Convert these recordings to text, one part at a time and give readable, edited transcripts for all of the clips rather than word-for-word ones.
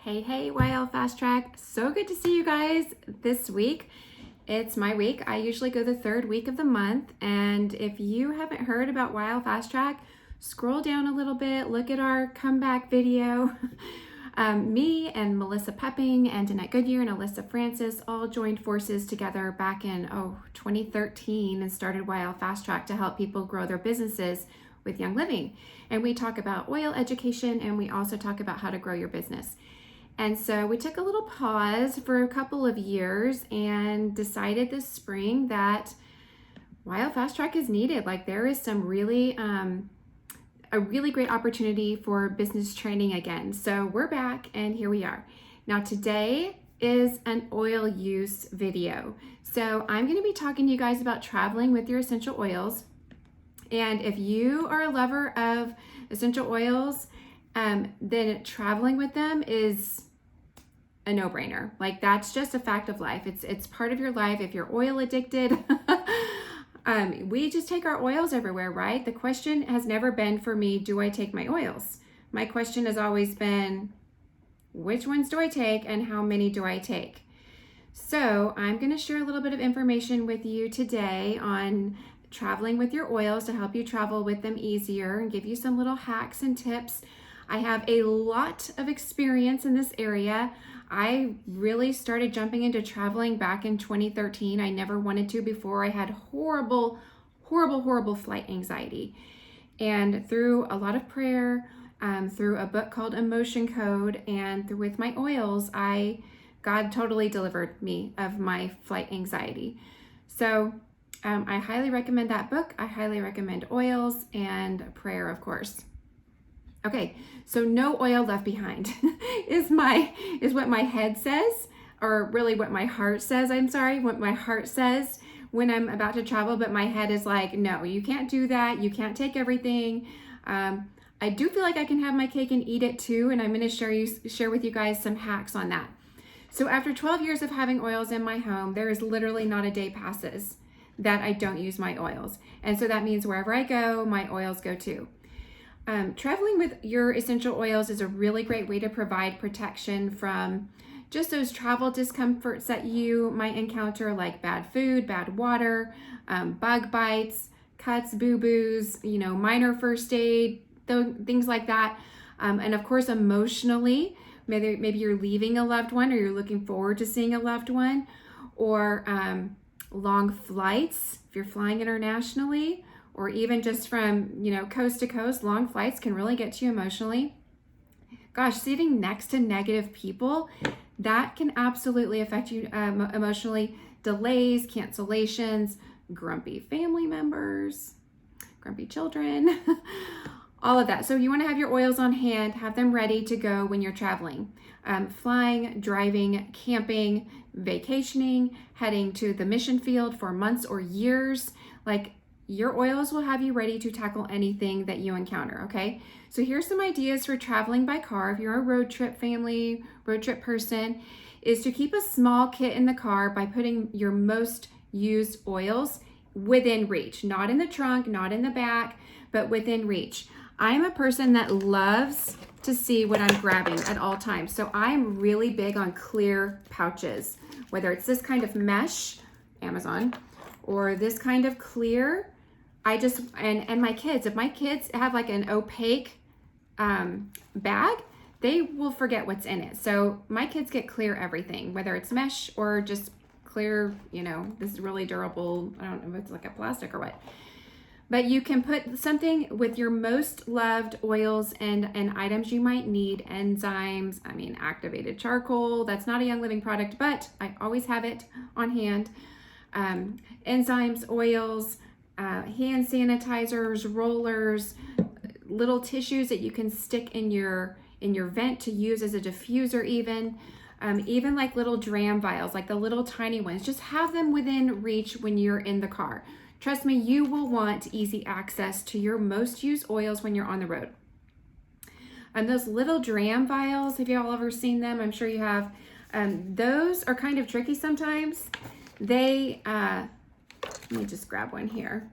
Hey, YL Fast Track. So good to see you guys this week. It's my week. I usually go the third week of the month. And if you haven't heard about YL Fast Track, scroll down a little bit, look at our comeback video. Me and Melissa Pepping and Danette Goodyear and Alyssa Francis all joined forces together back in 2013 and started YL Fast Track to help people grow their businesses with Young Living. And we talk about oil education, and we also talk about how to grow your business. And so we took a little pause for a couple of years and decided this spring that YL Fast Track is needed. Like, there is some really a really great opportunity for business training again. So we're back, and here we are. Now today is an oil use video. So I'm going to be talking to you guys about traveling with your essential oils. And if you are a lover of essential oils, then traveling with them is a no-brainer. Like, that's just a fact of life. It's part of your life. If you're oil addicted, we just take our oils everywhere, right? The question has never been for me, do I take my oils? My question has always been, which ones do I take and how many do I take? So I'm going to share a little bit of information with you today on traveling with your oils to help you travel with them easier and give you some little hacks and tips. I have a lot of experience in this area. I really started jumping into traveling back in 2013. I never wanted to before. I had horrible flight anxiety. And through a lot of prayer, through a book called Emotion Code, and with my oils, God totally delivered me of my flight anxiety. So I highly recommend that book. I highly recommend oils and prayer, of course. Okay, so no oil left behind is what my head says, or really what my heart says. What my heart says when I'm about to travel, but my head is like, no, you can't do that. You can't take everything. I do feel like I can have my cake and eat it too, and I'm going to share with you guys some hacks on that. So after 12 years of having oils in my home, there is literally not a day passes that I don't use my oils. And so that means wherever I go, my oils go too. Traveling with your essential oils is a really great way to provide protection from just those travel discomforts that you might encounter, like bad food, bad water, bug bites, cuts, boo-boos, minor first aid, things like that. And of course, emotionally, maybe you're leaving a loved one, or you're looking forward to seeing a loved one, or long flights, if you're flying internationally, or even just from, coast to coast. Long flights can really get you emotionally. Gosh, sitting next to negative people, that can absolutely affect you emotionally. Delays, cancellations, grumpy family members, grumpy children, all of that. So you want to have your oils on hand, have them ready to go when you're traveling. Flying, driving, camping, vacationing, heading to the mission field for months or years. Like, your oils will have you ready to tackle anything that you encounter, okay? So here's some ideas for traveling by car. If you're a road trip family, road trip person, is to keep a small kit in the car by putting your most used oils within reach. Not in the trunk, not in the back, but within reach. I'm a person that loves to see what I'm grabbing at all times. So I'm really big on clear pouches, whether it's this kind of mesh, Amazon, or this kind of clear. And my kids, if my kids have like an opaque bag, they will forget what's in it. So my kids get clear everything, whether it's mesh or just clear, this is really durable. I don't know if it's like a plastic or what. But you can put something with your most loved oils and items you might need. Enzymes, activated charcoal. That's not a Young Living product, but I always have it on hand. Enzymes, oils, hand sanitizers, rollers, little tissues that you can stick in your vent to use as a diffuser, even like little dram vials, like the little tiny ones. Just have them within reach when you're in the car. Trust me, you will want easy access to your most used oils when you're on the road. And those little dram vials, have you all ever seen them? I'm sure you have. Those are kind of tricky sometimes. Let me just grab one here.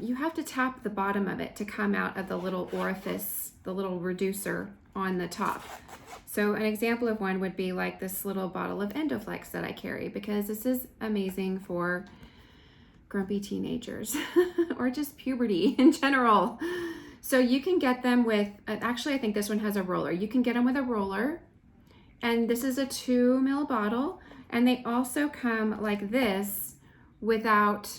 You have to tap the bottom of it to come out of the little orifice, the little reducer on the top. So an example of one would be like this little bottle of Endoflex that I carry, because this is amazing for grumpy teenagers or just puberty in general. So you can get them with, actually I think this one has a roller. You can get them with a roller, and this is a 2 ml bottle, and they also come like this without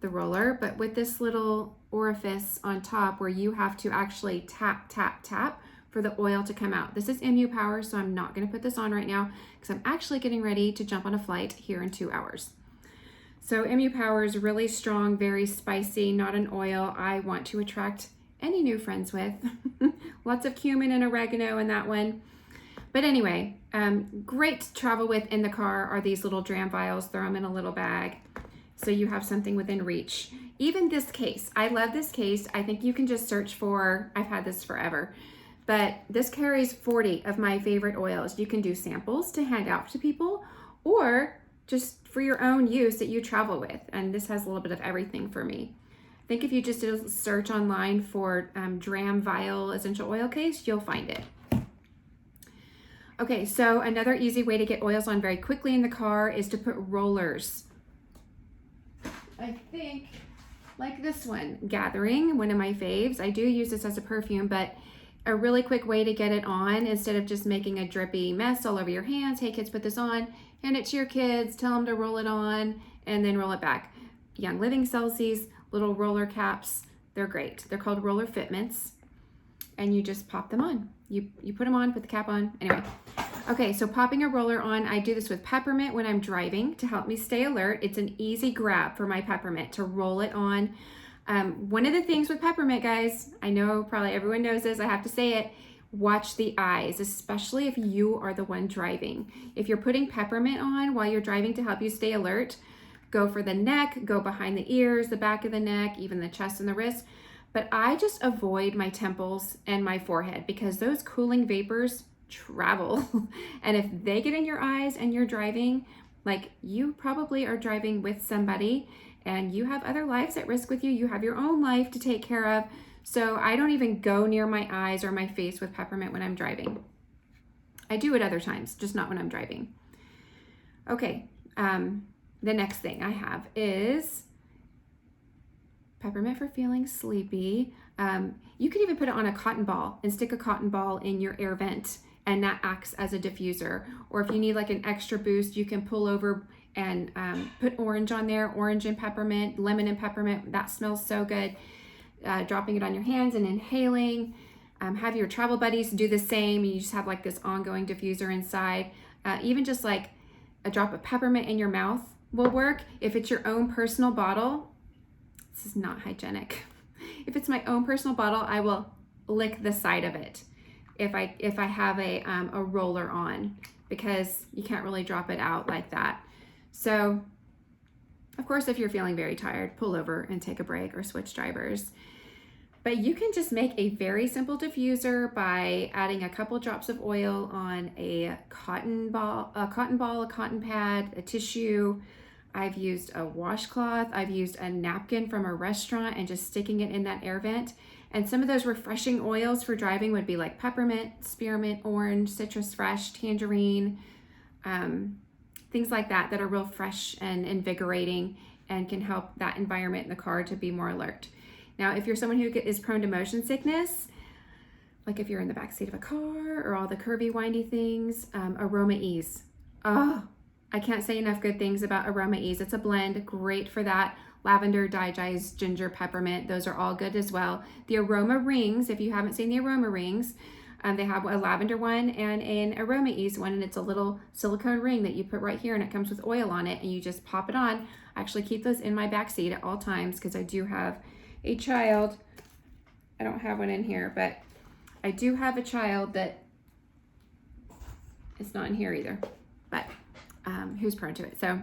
the roller, but with this little orifice on top where you have to actually tap, tap, tap for the oil to come out. This is MU Power, so I'm not gonna put this on right now because I'm actually getting ready to jump on a flight here in 2 hours. So MU Power is really strong, very spicy, not an oil I want to attract any new friends with. Lots of cumin and oregano in that one. But anyway, great to travel with in the car are these little Dram vials. Throw them in a little bag so you have something within reach. Even this case, I love this case. I think you can just search for, I've had this forever, but this carries 40 of my favorite oils. You can do samples to hand out to people, or just for your own use that you travel with. And this has a little bit of everything for me. I think if you just did a search online for Dram Vial Essential Oil Case, you'll find it. Okay, so another easy way to get oils on very quickly in the car is to put rollers. I think like this one, Gathering, one of my faves. I do use this as a perfume, but a really quick way to get it on instead of just making a drippy mess all over your hands. Hey kids, put this on, hand it to your kids, tell them to roll it on, and then roll it back. Young Living sells these little roller caps. They're great. They're called roller fitments, and you just pop them on. You put them on, put the cap on. Anyway, okay, so popping a roller on, I do this with peppermint when I'm driving to help me stay alert. It's an easy grab for my peppermint to roll it on. One of the things with peppermint, guys, I know probably everyone knows this, I have to say it, watch the eyes, especially if you are the one driving. If you're putting peppermint on while you're driving to help you stay alert, go for the neck, go behind the ears, the back of the neck, even the chest and the wrist. But I just avoid my temples and my forehead because those cooling vapors travel. And if they get in your eyes and you're driving, like you probably are driving with somebody and you have other lives at risk with you. You have your own life to take care of. So I don't even go near my eyes or my face with peppermint when I'm driving. I do it other times, just not when I'm driving. Okay, the next thing I have is peppermint for feeling sleepy. You can even put it on a cotton ball and stick a cotton ball in your air vent, and that acts as a diffuser. Or if you need like an extra boost, you can pull over and put orange on there, orange and peppermint, lemon and peppermint. That smells so good. Dropping it on your hands and inhaling. Have your travel buddies do the same. You just have like this ongoing diffuser inside. Even just like a drop of peppermint in your mouth will work. If it's your own personal bottle, this is not hygienic. If it's my own personal bottle, I will lick the side of it if I have a roller on, because you can't really drop it out like that. So of course, if you're feeling very tired, pull over and take a break or switch drivers. But you can just make a very simple diffuser by adding a couple drops of oil on a cotton ball, a cotton pad, a tissue. I've used a washcloth. I've used a napkin from a restaurant and just sticking it in that air vent. And some of those refreshing oils for driving would be like peppermint, spearmint, orange, citrus fresh, tangerine, things like that that are real fresh and invigorating and can help that environment in the car to be more alert. Now, if you're someone who is prone to motion sickness, like if you're in the back seat of a car or all the curvy, windy things, Aroma Ease. Oh, I can't say enough good things about Aroma Ease. It's a blend, great for that. Lavender, digestive, ginger, peppermint, those are all good as well. The Aroma Rings, if you haven't seen the Aroma Rings, they have a lavender one and an Aroma Ease one, and it's a little silicone ring that you put right here, and it comes with oil on it, and you just pop it on. I actually keep those in my back seat at all times because I do have a child. I don't have one in here, but I do have a child that it's not in here either, but who's prone to it. So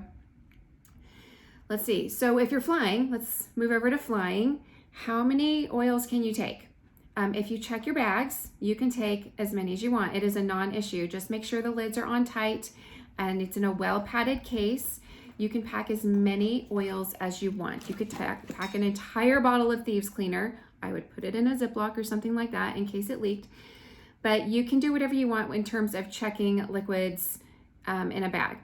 let's see. So if you're flying, let's move over to flying. How many oils can you take? If you check your bags, you can take as many as you want. It is a non-issue. Just make sure the lids are on tight and it's in a well-padded case. You can pack as many oils as you want. You could pack an entire bottle of Thieves Cleaner. I would put it in a Ziploc or something like that in case it leaked. but you can do whatever you want in terms of checking liquids in a bag.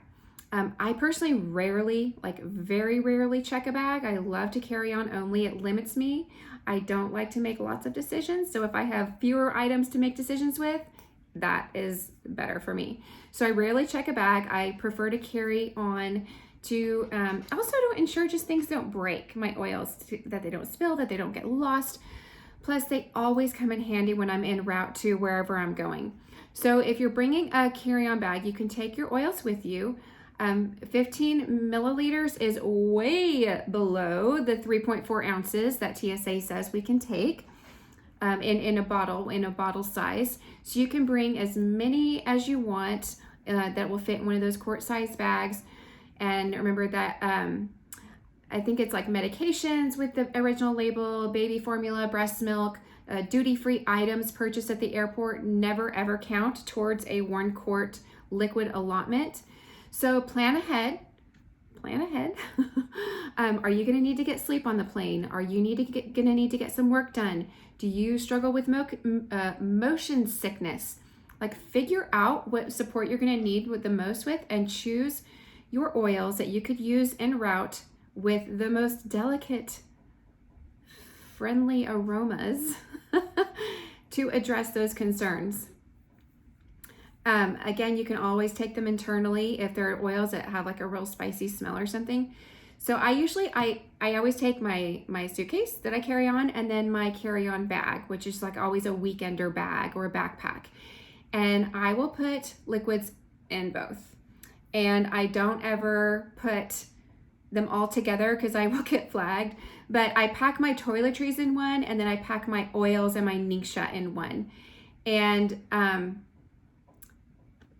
I personally rarely, like very rarely check a bag. I love to carry on only. It limits me. I don't like to make lots of decisions. So if I have fewer items to make decisions with, that is better for me. So I rarely check a bag. I prefer to carry on to also to ensure just things don't break, my oils, that they don't spill, that they don't get lost. Plus, they always come in handy when I'm en route to wherever I'm going. So if you're bringing a carry-on bag, you can take your oils with you. 15 milliliters is way below the 3.4 ounces that TSA says we can take in a bottle size. So you can bring as many as you want that will fit in one of those quart-sized bags. And remember that I think it's like medications with the original label, baby formula, breast milk, duty-free items purchased at the airport never ever count towards a 1 quart liquid allotment. So plan ahead. Are you going to need to get sleep on the plane? Are you going to need to get some work done? Do you struggle with motion sickness? Like, figure out what support you're going to need with the most with, and choose your oils that you could use en route with the most delicate, friendly aromas to address those concerns. Again, you can always take them internally if there are oils that have like a real spicy smell or something. So I always take my suitcase that I carry on, and then my carry-on bag, which is like always a weekender bag or a backpack. And I will put liquids in both. And I don't ever put them all together because I will get flagged. But I pack my toiletries in one, and then I pack my oils and my Ningxia in one. And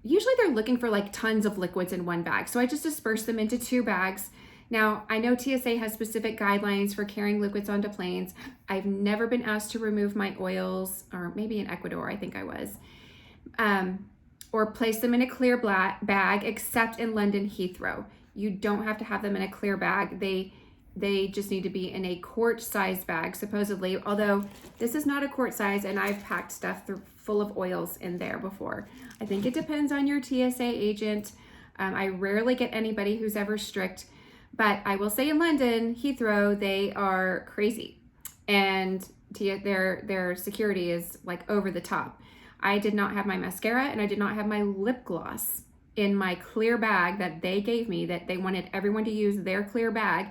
usually they're looking for like tons of liquids in one bag. So I just disperse them into 2 bags. Now, I know TSA has specific guidelines for carrying liquids onto planes. I've never been asked to remove my oils, or maybe in Ecuador, I think I was, or place them in a clear bag, except in London Heathrow. You don't have to have them in a clear bag. They just need to be in a quart-sized bag, supposedly, although this is not a quart size, and I've packed stuff full of oils in there before. I think it depends on your TSA agent. I rarely get anybody who's ever strict, but I will say in London Heathrow, they are crazy, and their security is like over the top. I did not have my mascara, and I did not have my lip gloss in my clear bag that they gave me, that they wanted everyone to use their clear bag,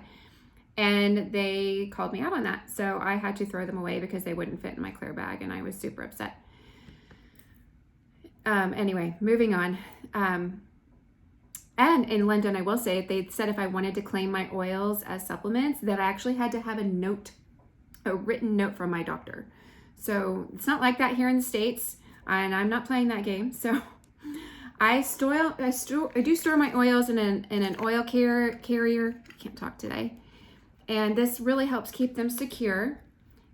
and they called me out on that. So I had to throw them away because they wouldn't fit in my clear bag, and I was super upset. Anyway, moving on. And in London, I will say, they said if I wanted to claim my oils as supplements, that I actually had to have a written note from my doctor. So it's not like that here in the States, and I'm not playing that game. So I do store my oils in an oil carrier. I can't talk today. And this really helps keep them secure.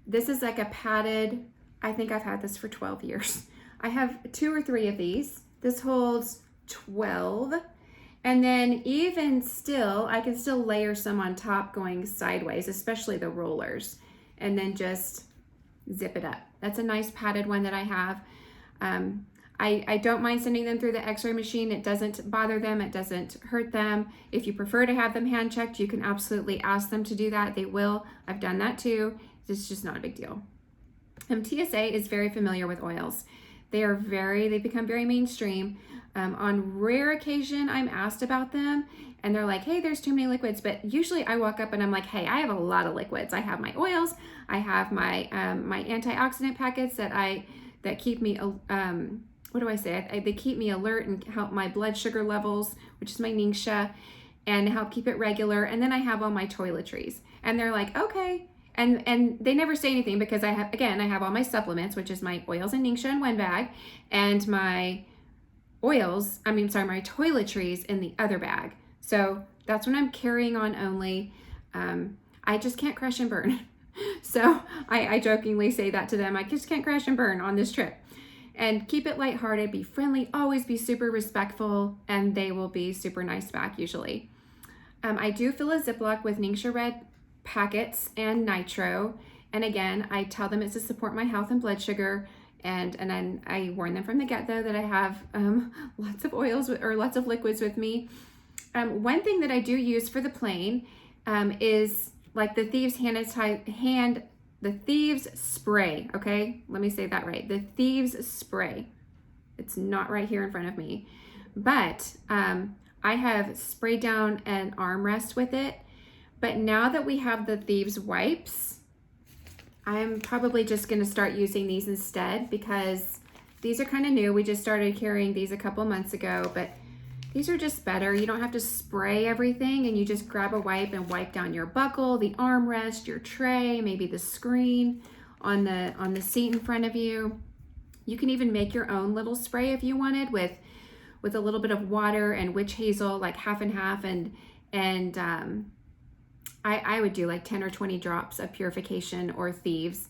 This is like a padded, I think I've had this for 12 years. I have 2 or 3 of these. This holds 12. And then even still, I can still layer some on top going sideways, especially the rollers, and then just zip it up. That's a nice padded one that I have. I don't mind sending them through the x-ray machine. It doesn't bother them. It doesn't hurt them. If you prefer to have them hand checked, you can absolutely ask them to do that. They will. I've done that too. It's just not a big deal. TSA is very familiar with oils. They've become very mainstream. On rare occasion, I'm asked about them, and they're like, hey, there's too many liquids. But usually I walk up and I'm like, hey, I have a lot of liquids. I have my oils. I have my my antioxidant packets that keep me, they keep me alert and help my blood sugar levels, which is my Ningxia, and help keep it regular. And then I have all my toiletries. And they're like, okay. And they never say anything because I have all my supplements, which is my oils and Ningxia in one bag, and my toiletries in the other bag. So that's when I'm carrying on only. I just can't crash and burn. So I jokingly say that to them. I just can't crash and burn on this trip. And keep it lighthearted, be friendly, always be super respectful, and they will be super nice back usually. I do fill a Ziploc with Ningxia Red packets and nitro. And again, I tell them it's to support my health and blood sugar. And then I warn them from the get-go that I have lots of oils or lots of liquids with me. One thing that I do use for the plane is like the Thieves the Thieves spray. Okay, let me say that right. The Thieves spray. It's not right here in front of me, but I have sprayed down an armrest with it. But now that we have the Thieves wipes, I'm probably just going to start using these instead because these are kind of new. We just started carrying these a couple months ago, but these are just better. You don't have to spray everything, and you just grab a wipe and wipe down your buckle, the armrest, your tray, maybe the screen on the seat in front of you. You can even make your own little spray if you wanted with a little bit of water and witch hazel, like half and half, and I would do like 10 or 20 drops of Purification or Thieves.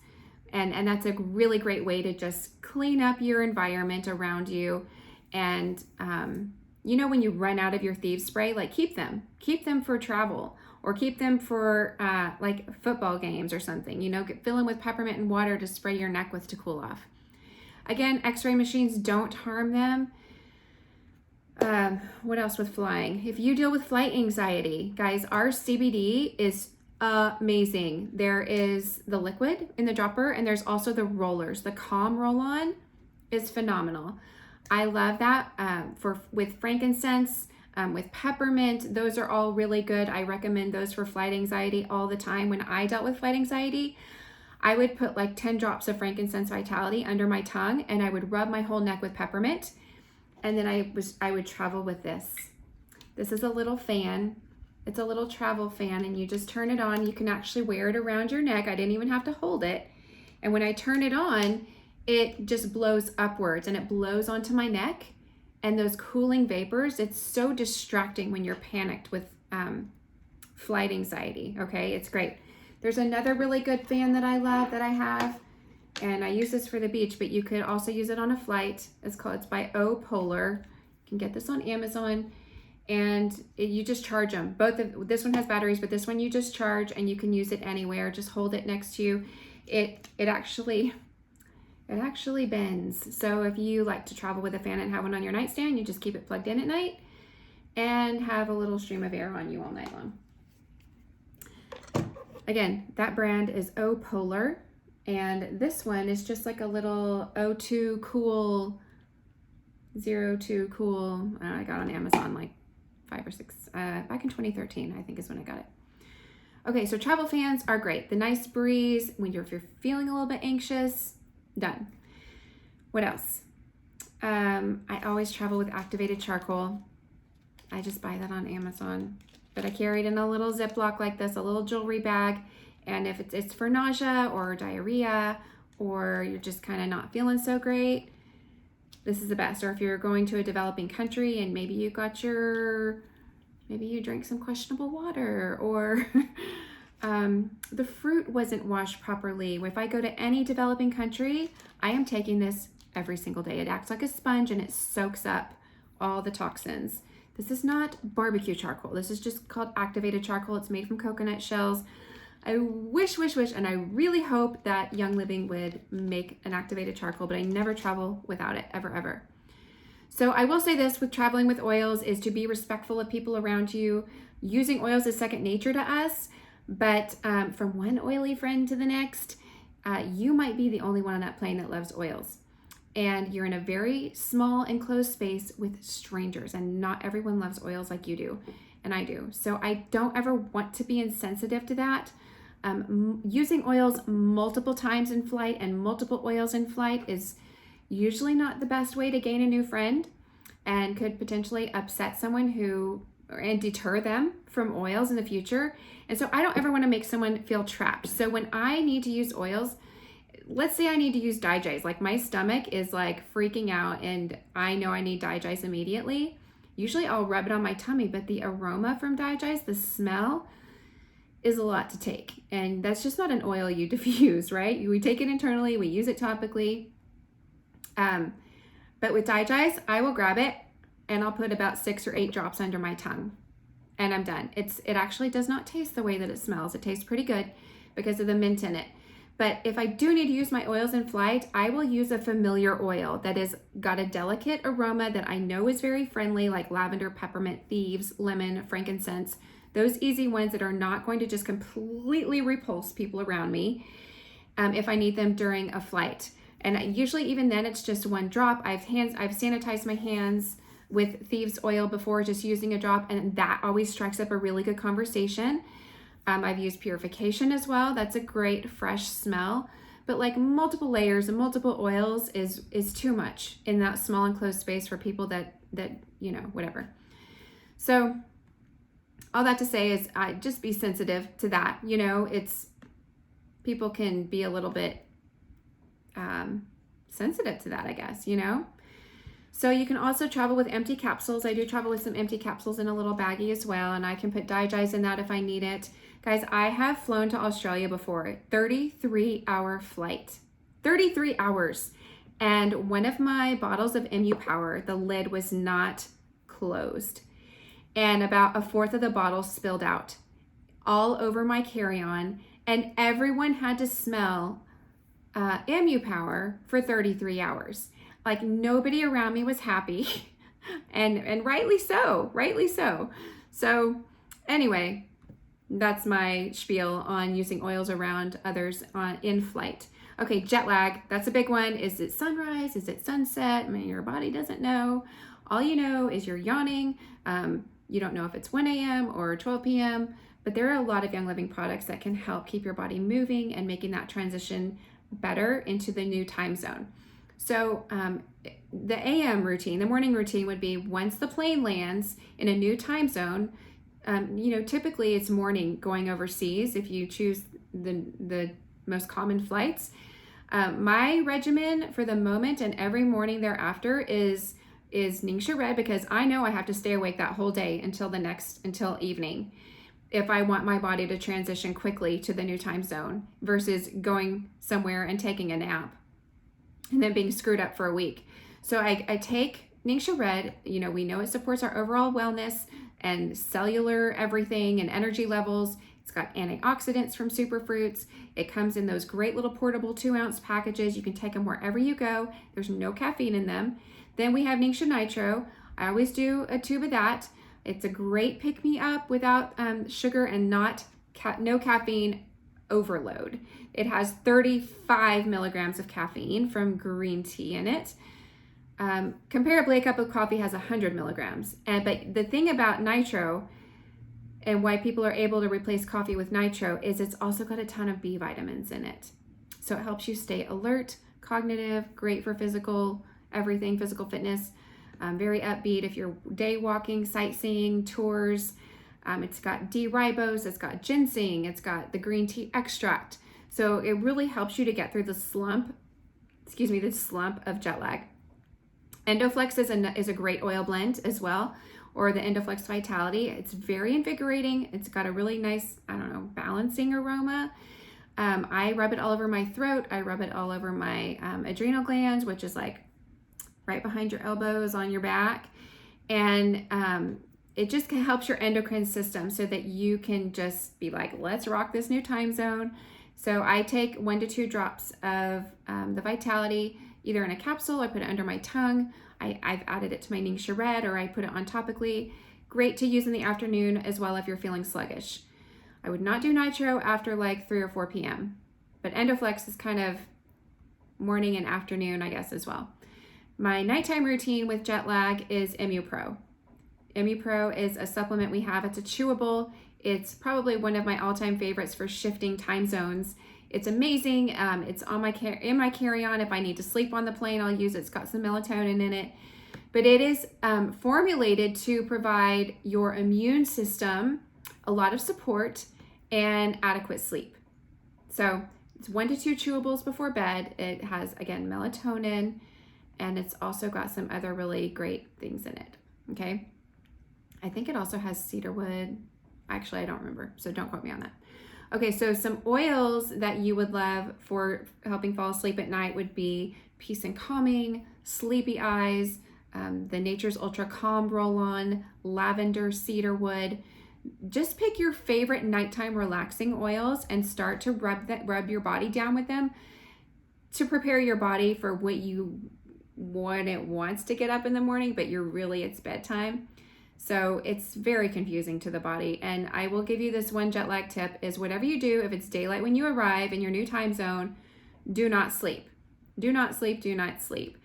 And that's a really great way to just clean up your environment around you. And when you run out of your Thieves spray, like keep them for travel, or keep them for like football games or something, fill them with peppermint and water to spray your neck with to cool off. Again, x-ray machines don't harm them. What else with flying? If you deal with flight anxiety, guys, our CBD is amazing. There is the liquid in the dropper, and there's also the rollers. The Calm Roll-On is phenomenal. I love that with frankincense, with peppermint. Those are all really good. I recommend those for flight anxiety all the time. When I dealt with flight anxiety, I would put like 10 drops of frankincense Vitality under my tongue, and I would rub my whole neck with peppermint. And then I would travel with this. This is a little fan. It's a little travel fan, and you just turn it on. You can actually wear it around your neck. I didn't even have to hold it. And when I turn it on, it just blows upwards, and it blows onto my neck. And those cooling vapors, it's so distracting when you're panicked with flight anxiety. Okay, it's great. There's another really good fan that I love that I have, and I use this for the beach, but you could also use it on a flight. It's by O Polar. You can get this on Amazon, and you just charge them. This one has batteries, but this one you just charge, and you can use it anywhere. Just hold it next to you. It actually bends. So if you like to travel with a fan and have one on your nightstand, you just keep it plugged in at night and have a little stream of air on you all night long. Again, that brand is O Polar, and this one is just like a little O2 Cool, 02 Cool. I got on Amazon like 5 or 6, back in 2013, I think is when I got it. Okay, so travel fans are great. The nice breeze, if you're feeling a little bit anxious, done. What else? I always travel with activated charcoal. I just buy that on Amazon. But I carry it in a little Ziploc like this, a little jewelry bag. And if it's for nausea or diarrhea, or you're just kind of not feeling so great, this is the best. Or if you're going to a developing country and maybe you drank some questionable water, or the fruit wasn't washed properly. If I go to any developing country, I am taking this every single day. It acts like a sponge, and it soaks up all the toxins. This is not barbecue charcoal. This is just called activated charcoal. It's made from coconut shells. I wish, and I really hope that Young Living would make an activated charcoal, but I never travel without it, ever. So I will say this with traveling with oils is to be respectful of people around you. Using oils is second nature to us, but from one oily friend to the next, you might be the only one on that plane that loves oils. And you're in a very small enclosed space with strangers, and not everyone loves oils like you do, and I do. So I don't ever want to be insensitive to that. Using oils multiple times in flight and multiple oils in flight is usually not the best way to gain a new friend, and could potentially upset someone and deter them from oils in the future. And so I don't ever want to make someone feel trapped. So when I need to use oils, let's say I need to use DiGize, like my stomach is like freaking out and I know I need DiGize immediately. Usually I'll rub it on my tummy, but the aroma from DiGize, the smell, is a lot to take. And that's just not an oil you diffuse, right? We take it internally, we use it topically. But with DiGize, I will grab it and I'll put about 6 or 8 drops under my tongue and I'm done. It actually does not taste the way that it smells. It tastes pretty good because of the mint in it. But if I do need to use my oils in flight, I will use a familiar oil that has got a delicate aroma that I know is very friendly, like lavender, peppermint, thieves, lemon, frankincense, those easy ones that are not going to just completely repulse people around me if I need them during a flight. And usually even then it's just one drop. I've sanitized my hands with thieves oil before, just using a drop, and that always strikes up a really good conversation. I've used purification as well. That's a great fresh smell. But like multiple layers and multiple oils is too much in that small enclosed space for people that whatever. So all that to say is just be sensitive to that. It's people can be a little bit sensitive to that, I guess, So you can also travel with empty capsules. I do travel with some empty capsules in a little baggie as well, and I can put DiGize in that if I need it. Guys, I have flown to Australia before, 33-hour flight, 33 hours. And one of my bottles of MU Power, the lid was not closed. And about a fourth of the bottle spilled out all over my carry-on, and everyone had to smell MU Power for 33 hours. Like nobody around me was happy and rightly so. So anyway, that's my spiel on using oils around others in flight. Okay, jet lag, that's a big one. Is it sunrise? Is it sunset? I mean, your body doesn't know. All you know is you're yawning. You don't know if it's 1 a.m. or 12 p.m., but there are a lot of Young Living products that can help keep your body moving and making that transition better into the new time zone. So the AM routine, the morning routine would be once the plane lands in a new time zone, typically it's morning going overseas if you choose the most common flights. My regimen for the moment and every morning thereafter is Ningxia Red, because I know I have to stay awake that whole day until evening if I want my body to transition quickly to the new time zone versus going somewhere and taking a nap and then being screwed up for a week. So I take Ningxia Red. We know it supports our overall wellness and cellular everything and energy levels. It's got antioxidants from superfruits. It comes in those great little portable 2-ounce packages. You can take them wherever you go. There's no caffeine in them. Then we have Ningxia Nitro. I always do a tube of that. It's a great pick-me-up without sugar and no caffeine overload. It has 35 milligrams of caffeine from green tea in it. Comparably, a cup of coffee has 100 milligrams. But the thing about Nitro and why people are able to replace coffee with Nitro is it's also got a ton of B vitamins in it. So it helps you stay alert, cognitive, great for physical fitness. Very upbeat if you're day walking, sightseeing, tours. It's got D-ribose, it's got ginseng, it's got the green tea extract. So it really helps you to get through the slump of jet lag. Endoflex is a great oil blend as well, or the Endoflex Vitality. It's very invigorating. It's got a really nice, balancing aroma. I rub it all over my throat. I rub it all over my adrenal glands, which is like right behind your elbows on your back. And it just helps your endocrine system so that you can just be like, let's rock this new time zone. So I take 1 to 2 drops of the Vitality, either in a capsule, I put it under my tongue. I've added it to my Ningxia Red, or I put it on topically. Great to use in the afternoon as well if you're feeling sluggish. I would not do Nitro after like 3 or 4 p.m. But Endoflex is kind of morning and afternoon, I guess, as well. My nighttime routine with jet lag is MU Pro. MU Pro is a supplement we have. It's a chewable. It's probably one of my all-time favorites for shifting time zones. It's amazing. It's in my carry-on. If I need to sleep on the plane, I'll use it. It's got some melatonin in it. But it is formulated to provide your immune system a lot of support and adequate sleep. So it's 1 to 2 chewables before bed. It has, again, melatonin, and it's also got some other really great things in it, okay? I think it also has cedarwood. Actually, I don't remember, so don't quote me on that. Okay, so some oils that you would love for helping fall asleep at night would be Peace and Calming, Sleepy Eyes, the Nature's Ultra Calm Roll-On, Lavender, Cedarwood. just pick your favorite nighttime relaxing oils and start to rub your body down with them to prepare your body for when it wants to get up in the morning, but it's bedtime. So it's very confusing to the body. And I will give you this one jet lag tip is whatever you do, if it's daylight when you arrive in your new time zone, do not sleep. Do not sleep, do not sleep.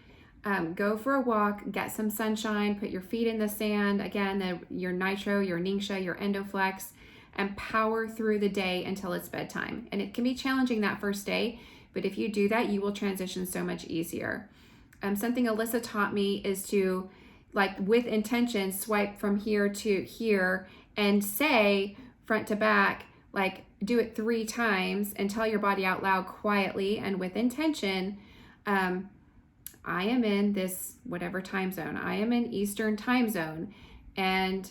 Go for a walk, get some sunshine, put your feet in the sand. Again, your Nitro, your Ningxia, your Endoflex, and power through the day until it's bedtime. And it can be challenging that first day, but if you do that, you will transition so much easier. Something Alyssa taught me is to, like, with intention, swipe from here to here and say front to back, like do it 3 times and tell your body out loud quietly and with intention, I am in this whatever time zone. I am in Eastern time zone. And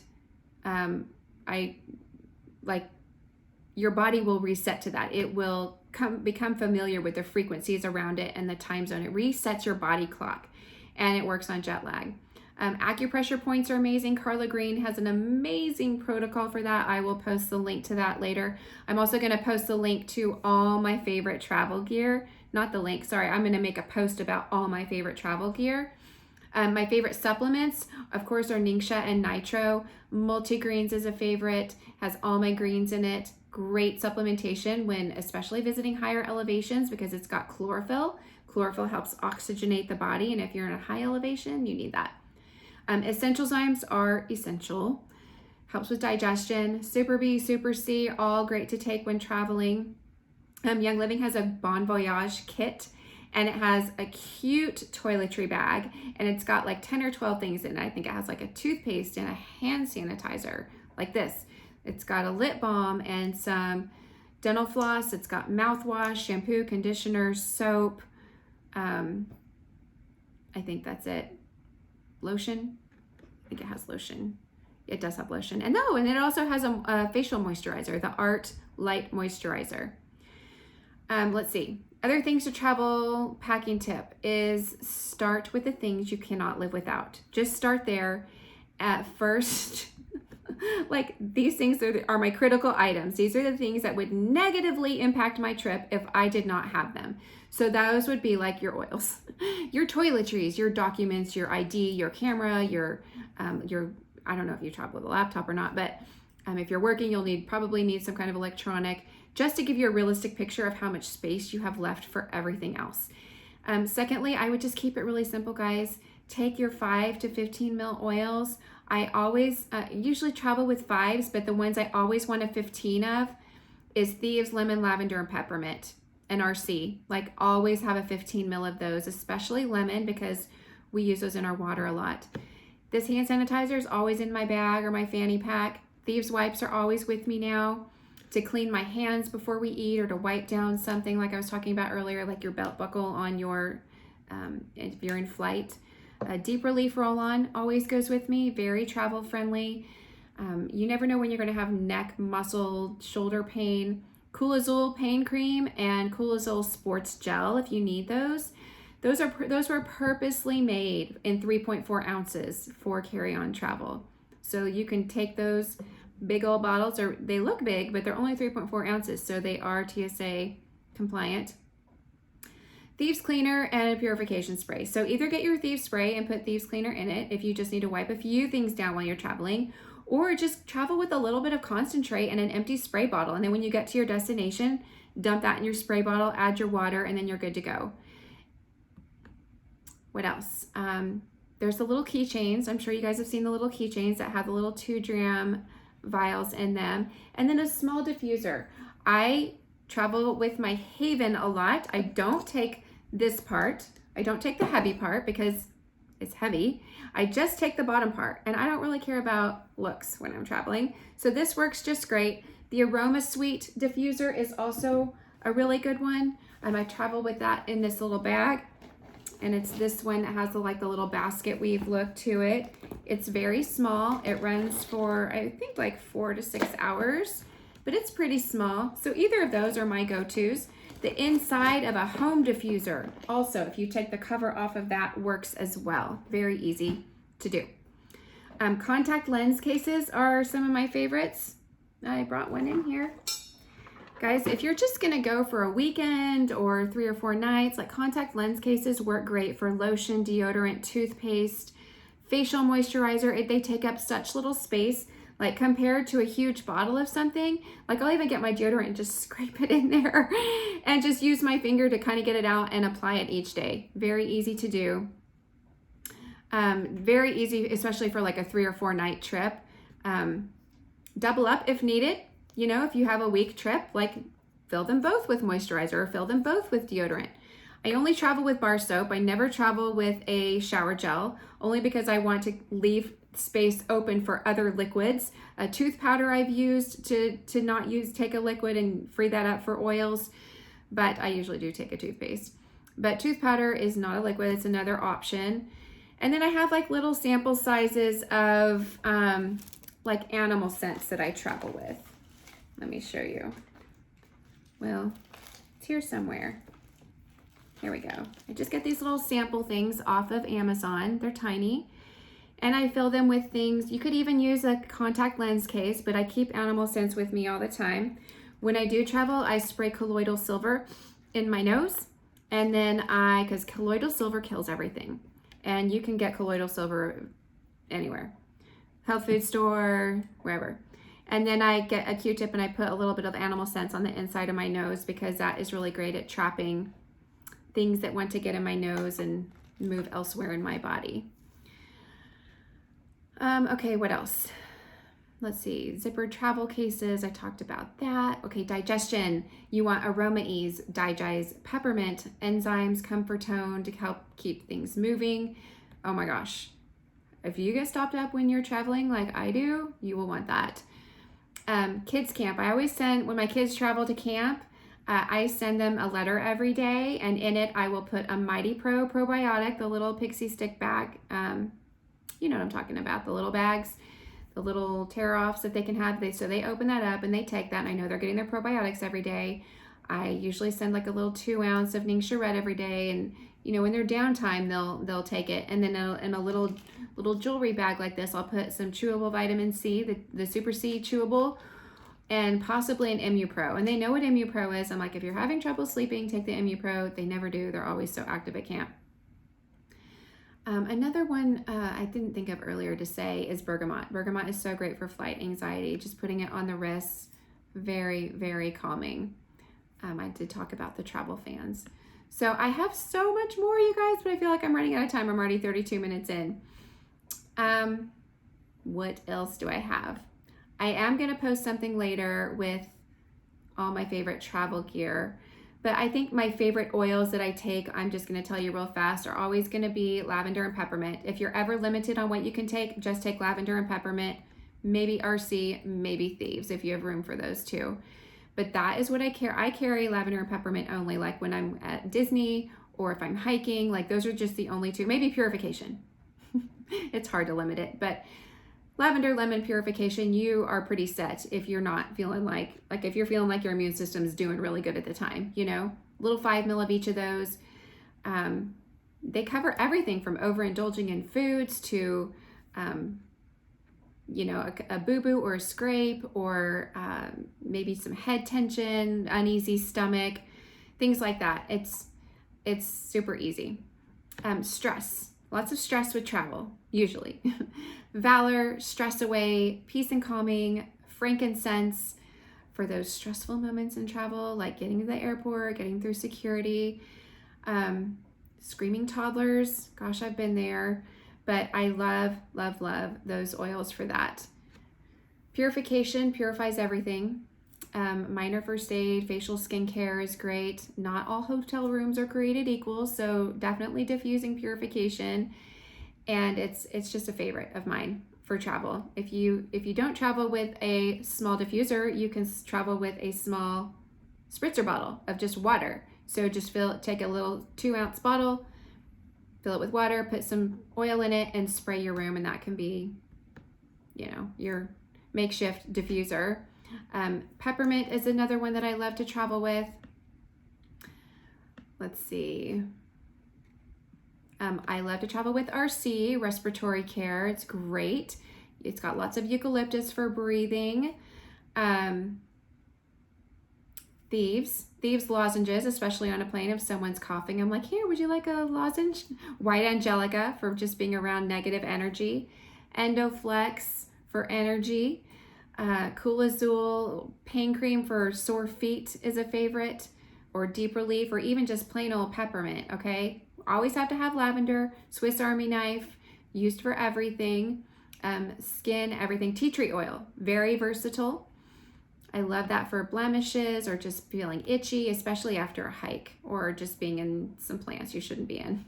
your body will reset to that. It will become familiar with the frequencies around it and the time zone. It resets your body clock and it works on jet lag. Acupressure points are amazing. Carla Green has an amazing protocol for that. I will post the link to that later. I'm also going to post the link to all my favorite travel gear. Not the link, sorry. I'm going to make a post about all my favorite travel gear. My favorite supplements, of course, are Ningxia and Nitro. Multigreens is a favorite, has all my greens in it. Great supplementation when especially visiting higher elevations because it's got chlorophyll. Chlorophyll helps oxygenate the body, and if you're in a high elevation, you need that. Essential zymes are essential. Helps with digestion. Super B, Super C, all great to take when traveling. Young Living has a Bon Voyage kit, and it has a cute toiletry bag, and it's got like 10 or 12 things in it. I think it has like a toothpaste and a hand sanitizer like this. It's got a lip balm and some dental floss. It's got mouthwash, shampoo, conditioner, soap. I think that's it. Lotion. I think it has lotion. It does have lotion. And it also has a facial moisturizer, the Art Light Moisturizer. Let's see. Other things to travel packing tip is start with the things you cannot live without. Just start there at first. Like these things are my critical items. These are the things that would negatively impact my trip if I did not have them. So those would be like your oils, your toiletries, your documents, your ID, your camera, your I don't know if you travel with a laptop or not, but if you're working, you'll probably need some kind of electronic, just to give you a realistic picture of how much space you have left for everything else. Secondly, I would just keep it really simple, guys. Take your 5 to 15 ml oils. I always usually travel with 5s, but the ones I always want a 15 of is Thieves, Lemon, Lavender, and Peppermint, and RC. Like always have a 15 ml of those, especially lemon because we use those in our water a lot. This hand sanitizer is always in my bag or my fanny pack. Thieves wipes are always with me now to clean my hands before we eat or to wipe down something like I was talking about earlier, like your belt buckle on your, if you're in flight. Deep Relief Roll-On always goes with me, very travel friendly. You never know when you're gonna have neck, muscle, shoulder pain. Cool-Azul pain cream and Cool-Azul sports gel if you need those. Those were purposely made in 3.4 ounces for carry-on travel. So you can take those big old bottles, or they look big, but they're only 3.4 ounces, so they are TSA compliant. Thieves Cleaner and a purification spray. So either get your Thieves spray and put Thieves Cleaner in it if you just need to wipe a few things down while you're traveling, or just travel with a little bit of concentrate and an empty spray bottle. And then when you get to your destination, dump that in your spray bottle, add your water, and then you're good to go. What else? There's the little keychains. I'm sure you guys have seen the little keychains that have the little 2-gram vials in them. And then a small diffuser. I travel with my Haven a lot. I don't take this part. I don't take the heavy part because it's heavy. I just take the bottom part, and I don't really care about looks when I'm traveling. So this works just great. The Aroma Suite diffuser is also a really good one. I travel with that in this little bag. And it's this one that has the little basket weave look to it. It's very small. It runs for, I think, like 4 to 6 hours, but it's pretty small. So either of those are my go-tos. The inside of a home diffuser, also, if you take the cover off of that, works as well. Very easy to do. Contact lens cases are some of my favorites. I brought one in here. Guys, if you're just gonna go for a weekend or 3 or 4 nights, like contact lens cases work great for lotion, deodorant, toothpaste, facial moisturizer. They take up such little space, like compared to a huge bottle of something. Like I'll even get my deodorant and just scrape it in there and just use my finger to kind of get it out and apply it each day. Very easy to do. Very easy, especially for like a 3 or 4 night trip. Double up if needed. You know, if you have a week trip, like fill them both with moisturizer or fill them both with deodorant. I only travel with bar soap. I never travel with a shower gel, only because I want to leave space open for other liquids. A tooth powder I've used to not take a liquid and free that up for oils, but I usually do take a toothpaste. But tooth powder is not a liquid, it's another option. And then I have like little sample sizes of like animal scents that I travel with. Let me show you. Well, it's here somewhere. Here we go. I just get these little sample things off of Amazon. They're tiny. And I fill them with things. You could even use a contact lens case, but I keep animal scents with me all the time. When I do travel, I spray colloidal silver in my nose. And then because colloidal silver kills everything. And you can get colloidal silver anywhere. Health food store, wherever. And then I get a Q-tip and I put a little bit of animal scents on the inside of my nose, because that is really great at trapping things that want to get in my nose and move elsewhere in my body. Okay, what else? Let's see, zippered travel cases, I talked about that. Okay, digestion, you want Aroma Ease, Digest, peppermint, enzymes, Comfortone to help keep things moving. Oh my gosh, if you get stopped up when you're traveling like I do, you will want that. Kids camp, I always send, when my kids travel to camp, I send them a letter every day, and in it I will put a Mighty Pro probiotic, the little pixie stick bag. You know what I'm talking about, the little bags, the little tear-offs that they can have. So they open that up and they take that, and I know they're getting their probiotics every day. I usually send like a little 2 ounce of Ningxia Red every day, and you know, in their downtime they'll take it. And then in a little jewelry bag like this, I'll put some chewable vitamin C, the Super C chewable, and possibly an MuPro. And they know what MuPro is. I'm like, if you're having trouble sleeping, take the MuPro. They never do. They're always so active at camp. Another one I didn't think of earlier to say is bergamot. Bergamot is so great for flight anxiety. Just putting it on the wrists, very, very calming. I did talk about the travel fans. So I have so much more, you guys, but I feel like I'm running out of time. I'm already 32 minutes in. What else do I have? I am going to post something later with all my favorite travel gear, but I think my favorite oils that I take, I'm just going to tell you real fast, are always going to be lavender and peppermint. If you're ever limited on what you can take, just take lavender and peppermint, maybe RC, maybe Thieves if you have room for those two. But that is what I carry. I carry lavender and peppermint only, like when I'm at Disney or if I'm hiking. Like those are just the only two. Maybe Purification. It's hard to limit it, but lavender, lemon, Purification, you are pretty set if you're not feeling like if you're feeling like your immune system is doing really good at the time, you know, little 5 ml of each of those. They cover everything from overindulging in foods to, you know, a boo-boo or a scrape, or maybe some head tension, uneasy stomach, things like that. It's super easy. Stress, lots of stress with travel, usually. Valor, Stress Away, Peace and Calming, frankincense for those stressful moments in travel, like getting to the airport, getting through security. Screaming toddlers, gosh, I've been there, but I love, love, love those oils for that. Purification purifies everything. Minor first aid, facial skincare is great. Not all hotel rooms are created equal, so definitely diffusing purification. And it's just a favorite of mine for travel. If you don't travel with a small diffuser, you can travel with a small spritzer bottle of just water. So just take a little 2 ounce bottle, fill it with water, put some oil in it, and spray your room, and that can be, you know, your makeshift diffuser. Peppermint is another one that I love to travel with. Let's see. I love to travel with RC, Respiratory Care. It's great. It's got lots of eucalyptus for breathing. Thieves lozenges, especially on a plane if someone's coughing. I'm like, here, would you like a lozenge? White Angelica for just being around negative energy. Endoflex for energy. Cool Azul pain cream for sore feet is a favorite, or Deep Relief, or even just plain old peppermint, okay? Always have to have lavender. Swiss Army knife, used for everything. Skin, everything. Tea tree oil, very versatile. I love that for blemishes or just feeling itchy, especially after a hike or just being in some plants you shouldn't be in.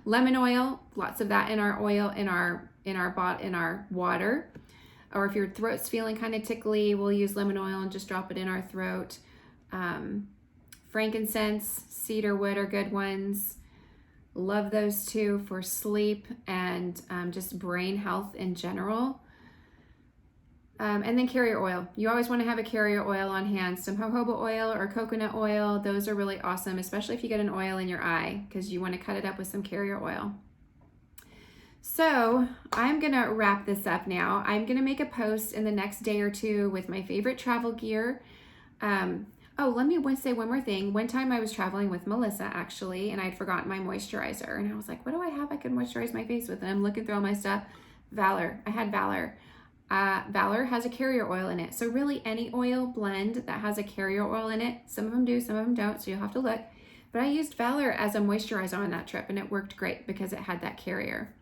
Lemon oil, lots of that in our oil, in our water. Or if your throat's feeling kind of tickly, we'll use lemon oil and just drop it in our throat. Frankincense, cedar wood are good ones. Love those too for sleep and just brain health in general. And then carrier oil. You always want to have a carrier oil on hand. Some jojoba oil or coconut oil. Those are really awesome, especially if you get an oil in your eye, because you want to cut it up with some carrier oil. So I'm going to wrap this up now. I'm going to make a post in the next day or two with my favorite travel gear. Let me say one more thing. One time I was traveling with Melissa, actually, and I'd forgotten my moisturizer. And I was like, what do I have I can moisturize my face with? And I'm looking through all my stuff. Valor. I had Valor. Valor has a carrier oil in it. So really any oil blend that has a carrier oil in it, some of them do, some of them don't, so you'll have to look. But I used Valor as a moisturizer on that trip and it worked great because it had that carrier.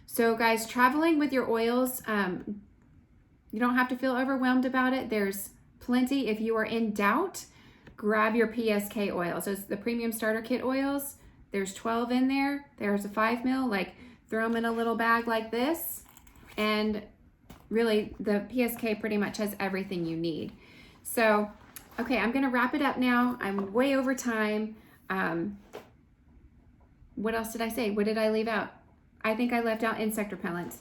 So guys, traveling with your oils, you don't have to feel overwhelmed about it. There's plenty. If you are in doubt, grab your PSK oil. So it's the Premium Starter Kit oils. There's 12 in there. There's a 5 ml, like throw them in a little bag like this. And really, the PSK pretty much has everything you need. So, okay, I'm gonna wrap it up now. I'm way over time. What else did I say? What did I leave out? I think I left out insect repellent.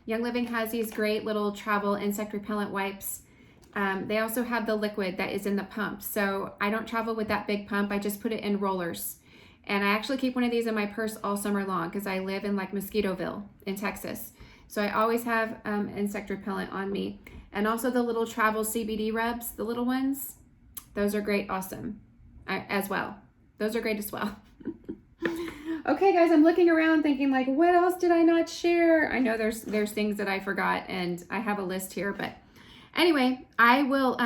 Young Living has these great little travel insect repellent wipes. They also have the liquid that is in the pump. So I don't travel with that big pump. I just put it in rollers. And I actually keep one of these in my purse all summer long because I live in like Mosquitoville in Texas. So I always have insect repellent on me. And also the little travel CBD rubs, the little ones, those are great, awesome as well. Those are great as well. Okay guys, I'm looking around thinking like, what else did I not share? I know there's things that I forgot and I have a list here, but anyway, I will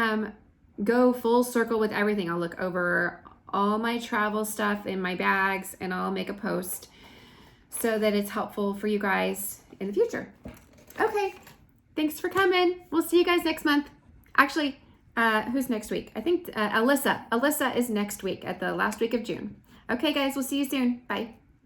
go full circle with everything. I'll look over all my travel stuff in my bags and I'll make a post so that it's helpful for you guys in the future. Okay, thanks for coming. We'll see you guys next month. Actually, who's next week? I think Alyssa. Alyssa is next week at the last week of June. Okay guys, we'll see you soon. Bye.